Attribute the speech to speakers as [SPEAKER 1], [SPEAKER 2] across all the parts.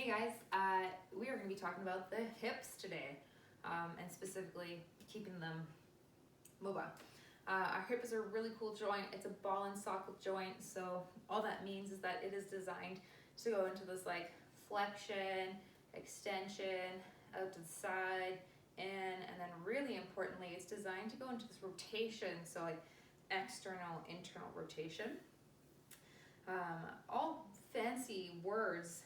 [SPEAKER 1] guys, we are going to be talking about the hips today, and specifically keeping them mobile. Our hip is a really cool joint. It's a ball and socket joint, so all that means is that it is designed to go into this like flexion, extension, out to the side, and then really importantly, it's designed to go into this rotation, so like external, internal rotation. All fancy words,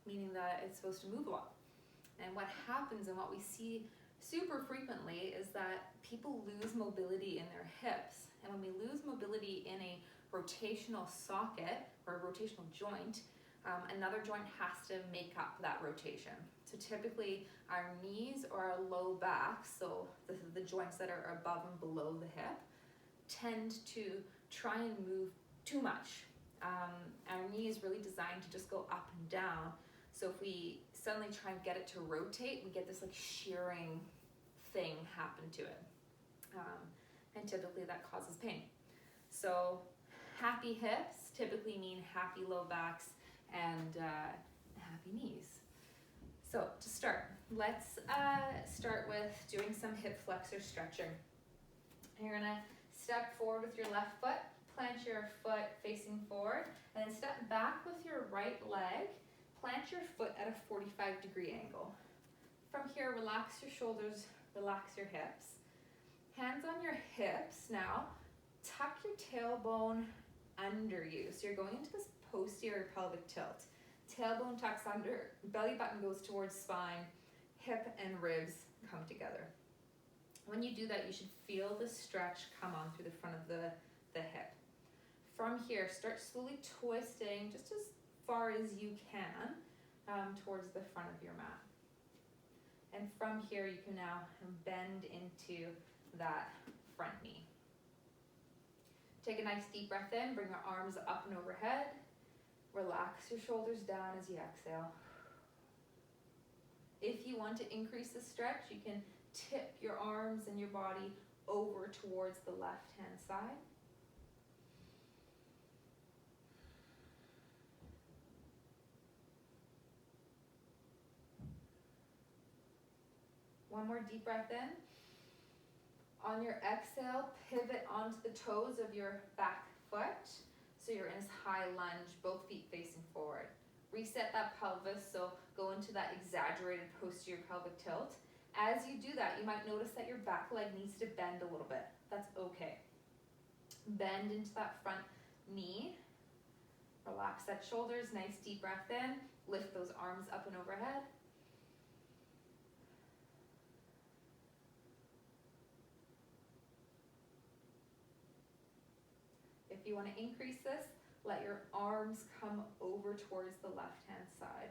[SPEAKER 1] meaning that it's supposed to move a lot. And what happens and what we see super frequently is that people lose mobility in their hips. And when we lose mobility in a rotational socket or a rotational joint, another joint has to make up that rotation. So typically our knees or our low back, so the joints that are above and below the hip, tend to try and move too much. Our knee is really designed to just go up and down. So if we suddenly try and get it to rotate, we get this like shearing thing happen to it. And typically that causes pain. So happy hips typically mean happy low backs and happy knees. So to start, let's start with doing some hip flexor stretching. You're gonna step forward with your left foot, plant your foot facing forward, and then step back with your right leg. Plant your foot at a 45-degree angle. From here, relax your shoulders, relax your hips. Hands on your hips now. Tuck your tailbone under you. So you're going into this posterior pelvic tilt. Tailbone tucks under, belly button goes towards spine, hip and ribs come together. When you do that, you should feel the stretch come on through the front of the hip. From here, start slowly twisting just as far as you can towards the front of your mat. And from here, you can now bend into that front knee. Take a nice deep breath in, bring your arms up and overhead. Relax your shoulders down as you exhale. If you want to increase the stretch, you can tip your arms and your body over towards the left-hand side. One more deep breath in. On your exhale, pivot onto the toes of your back foot. So you're in this high lunge, both feet facing forward. Reset that pelvis, so go into that exaggerated posterior pelvic tilt. As you do that, you might notice that your back leg needs to bend a little bit. That's okay. Bend into that front knee. Relax that shoulders, nice deep breath in. Lift those arms up and overhead. If you want to increase this, let your arms come over towards the left-hand side.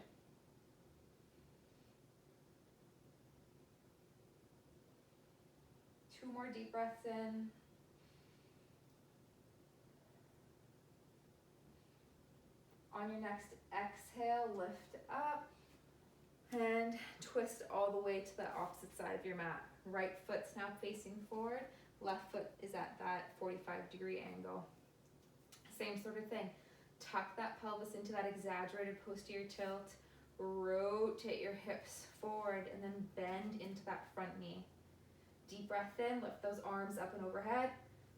[SPEAKER 1] Two more deep breaths in. On your next exhale, lift up and twist all the way to the opposite side of your mat. Right foot's now facing forward. Left foot is at that 45-degree angle. Same sort of thing. Tuck that pelvis into that exaggerated posterior tilt. Rotate your hips forward and then bend into that front knee. Deep breath in, lift those arms up and overhead,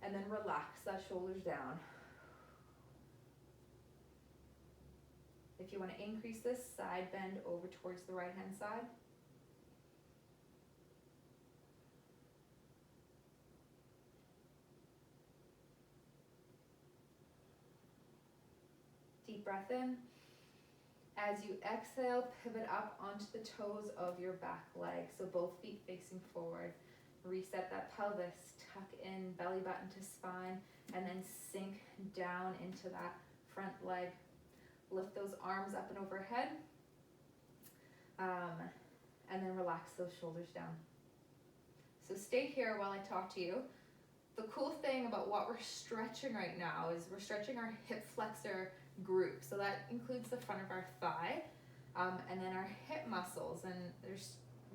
[SPEAKER 1] and then relax that shoulders down. If you want to increase this, side bend over towards the right-hand side. Deep breath in. As you exhale, pivot up onto the toes of your back leg, so both feet facing forward. Reset that pelvis, tuck in belly button to spine, and then sink down into that front leg. Lift those arms up and overhead, and then relax those shoulders down. So stay here while I talk to you. The cool thing about what we're stretching right now is we're stretching our hip flexor group. So that includes the front of our thigh, and then our hip muscles. And there's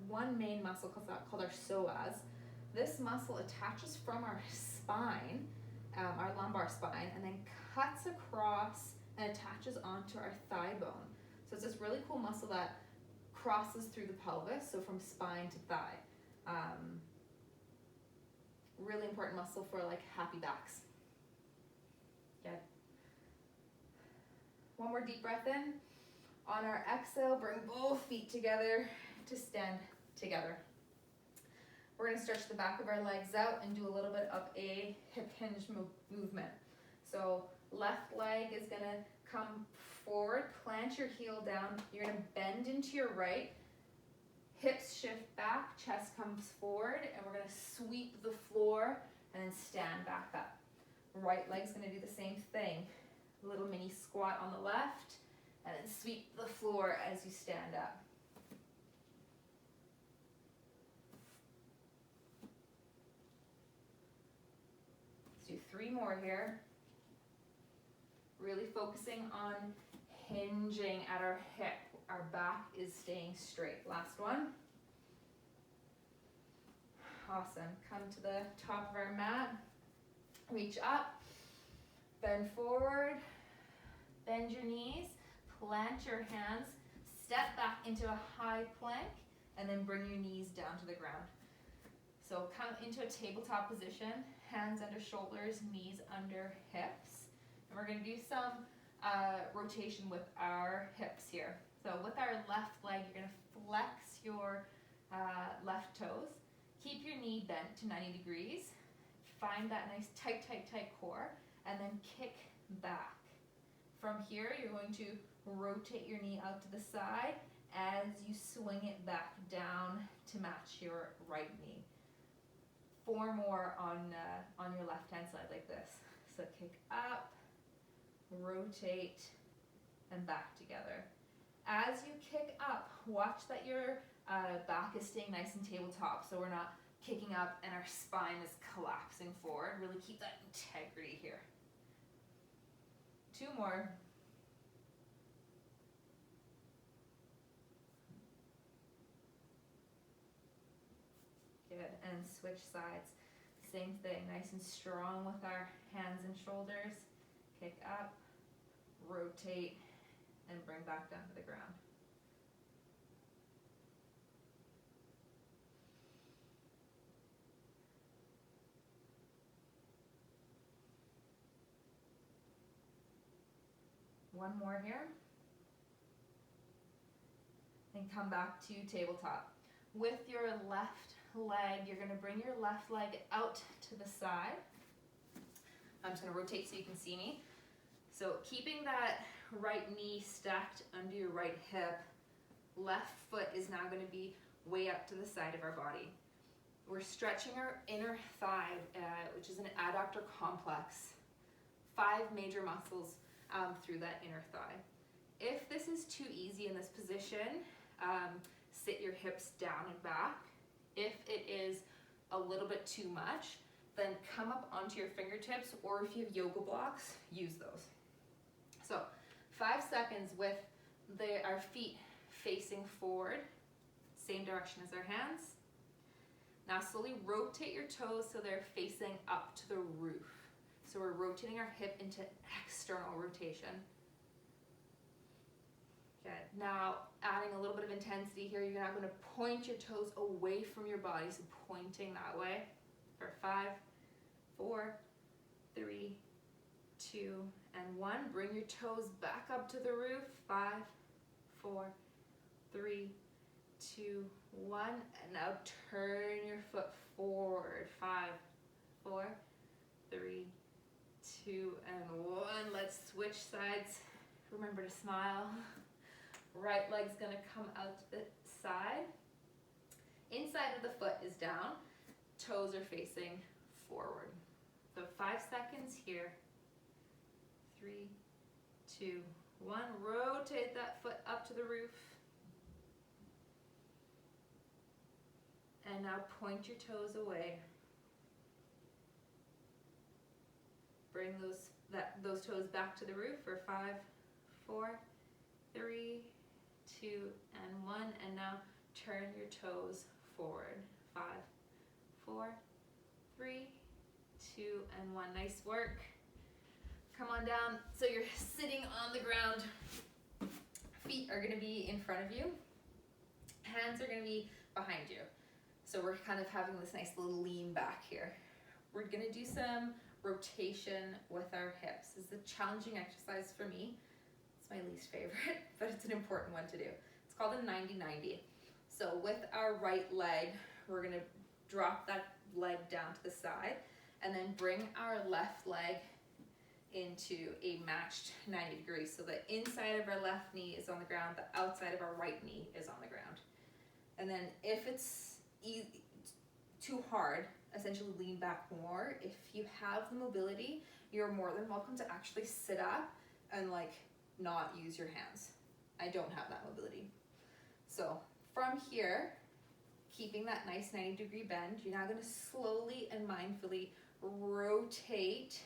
[SPEAKER 1] one main muscle called our psoas. This muscle attaches from our spine, our lumbar spine, and then cuts across and attaches onto our thigh bone. So it's this really cool muscle that crosses through the pelvis, so from spine to thigh. Really important muscle for like happy backs. Good. One more deep breath in. On our exhale, bring both feet together to stand together. We're going to stretch the back of our legs out and do a little bit of a hip hinge movement. So left leg is going to come forward, plant your heel down. You're going to bend into your right. Hips shift back, chest comes forward, and we're going to sweep the floor and then stand back up. Right leg's going to do the same thing. A little mini squat on the left, and then sweep the floor as you stand up. Let's do 3 more here. Really focusing on hinging at our hip. Our back is staying straight. Last one. Awesome. Come to the top of our mat. Reach up. Bend forward. Bend your knees. Plant your hands. Step back into a high plank. And then bring your knees down to the ground. So come into a tabletop position. Hands under shoulders, knees under hips. And we're going to do some rotation with our hips here. So with our left leg, you're going to flex your left toes. Keep your knee bent to 90 degrees. Find that nice tight core, and then kick back. From here, you're going to rotate your knee out to the side as you swing it back down to match your right knee. 4 more on your left-hand side like this. So kick up, rotate, and back together. As you kick up, watch that your back is staying nice and tabletop, so we're not kicking up and our spine is collapsing forward. Really keep that integrity here. 2 more. Good, and switch sides. Same thing, nice and strong with our hands and shoulders. Kick up, rotate, and bring back down to the ground. One more here. And come back to tabletop. With your left leg, you're going to bring your left leg out to the side. I'm just going to rotate so you can see me. So keeping that right knee stacked under your right hip, left foot is now going to be way up to the side of our body. We're stretching our inner thigh, which is an adductor complex. 5 major muscles through that inner thigh. If this is too easy in this position, sit your hips down and back. If it is a little bit too much, then come up onto your fingertips, or if you have yoga blocks, use those. So 5 seconds with our feet facing forward, same direction as our hands. Now slowly rotate your toes so they're facing up to the roof. So we're rotating our hip into external rotation. Good. Now adding a little bit of intensity here, you're now going to point your toes away from your body, so pointing that way for 5, 4, 3, 2, and 1. Bring your toes back up to the roof. 5, 4, 3, 2, 1. And now turn your foot forward. 5, 4, 3, 2, and 1. Let's switch sides. Remember to smile. Right leg's going to come out to the side. Inside of the foot is down. Toes are facing forward. So 5 seconds here. 3, 2, 1. Rotate that foot up to the roof. And now point your toes away. Bring those toes back to the roof for 5, 4, 3, 2, and 1. And now turn your toes forward. 5, 4, 3, 2, and 1. Nice work. Come on down. So you're sitting on the ground. feet are gonna be in front of you. Hands are gonna be behind you. So we're kind of having this nice little lean back here. We're gonna do some rotation with our hips. This is a challenging exercise for me. It's my least favorite, but it's an important one to do. It's called a 90-90. So with our right leg, we're gonna drop that leg down to the side and then bring our left leg into a matched 90 degrees. So the inside of our left knee is on the ground, the outside of our right knee is on the ground. And then if it's too hard, essentially lean back more. If you have the mobility, you're more than welcome to actually sit up and like not use your hands. I don't have that mobility. So from here, keeping that nice 90-degree bend, you're now gonna slowly and mindfully rotate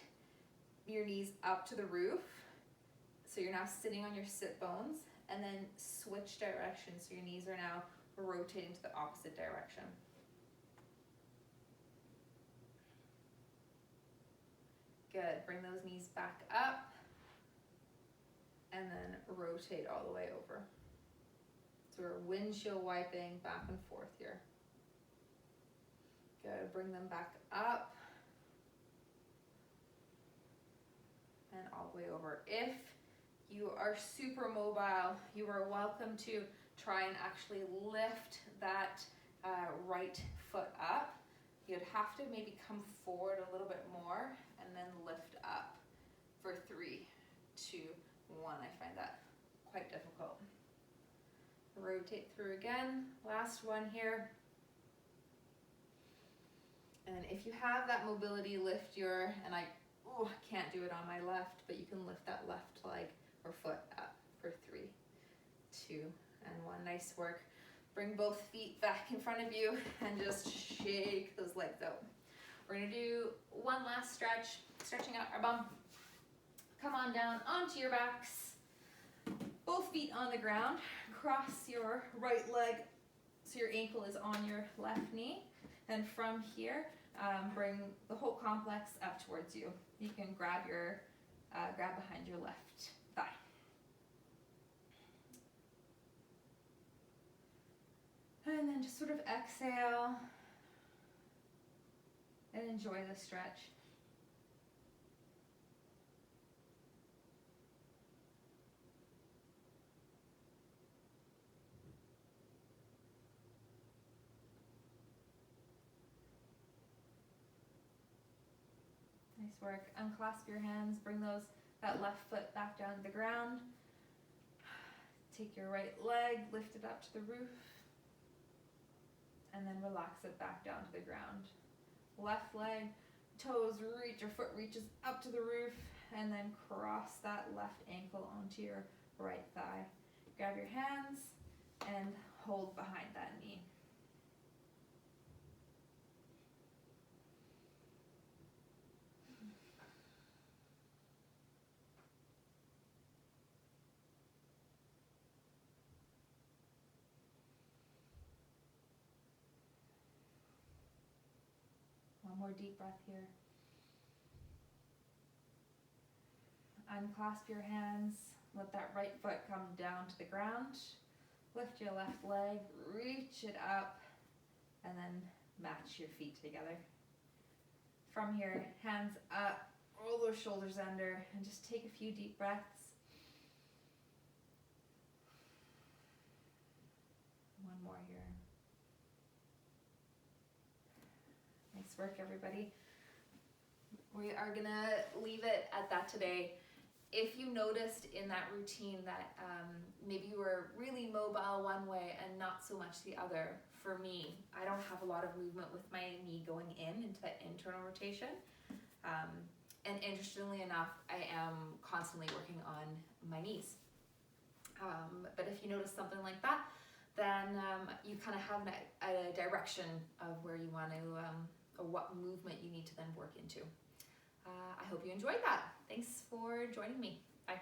[SPEAKER 1] your knees up to the roof. So you're now sitting on your sit bones, and then switch directions. So your knees are now rotating to the opposite direction. Good, bring those knees back up, and then rotate all the way over. So we're windshield wiping back and forth here. Good, bring them back up, and all the way over. If you are super mobile, you are welcome to try and actually lift that right foot up. You'd have to maybe come forward a little bit more and then lift up for 3, 2, 1. I find that quite difficult. Rotate through again. Last one here. And if you have that mobility, lift your, and I can't do it on my left, but you can lift that left leg or foot up for 3, 2, and 1. Nice work. Bring both feet back in front of you and just shake those legs out. We're gonna do one last stretch, stretching out our bum. Come on down onto your backs. Both feet on the ground. Cross your right leg so your ankle is on your left knee. And from here, bring the whole complex up towards you. You can grab behind your left thigh. And then just sort of exhale and enjoy the stretch. Nice work. Unclasp your hands, bring that left foot back down to the ground. Take your right leg, lift it up to the roof, and then relax it back down to the ground. Left leg, toes reach, your foot reaches up to the roof, and then cross that left ankle onto your right thigh. Grab your hands and hold behind that knee. One more deep breath here. Unclasp your hands, let that right foot come down to the ground. Lift your left leg, reach it up, and then match your feet together. From here, hands up, roll those shoulders under, and just take a few deep breaths. One more here. Nice work, everybody. We are gonna leave it at that today. If you noticed in that routine that maybe you were really mobile one way and not so much the other, for me, I don't have a lot of movement with my knee going into that internal rotation. And interestingly enough, I am constantly working on my knees. But if you notice something like that, then you kind of have a direction of where you want to, or what movement you need to then work into. I hope you enjoyed that. Thanks for joining me.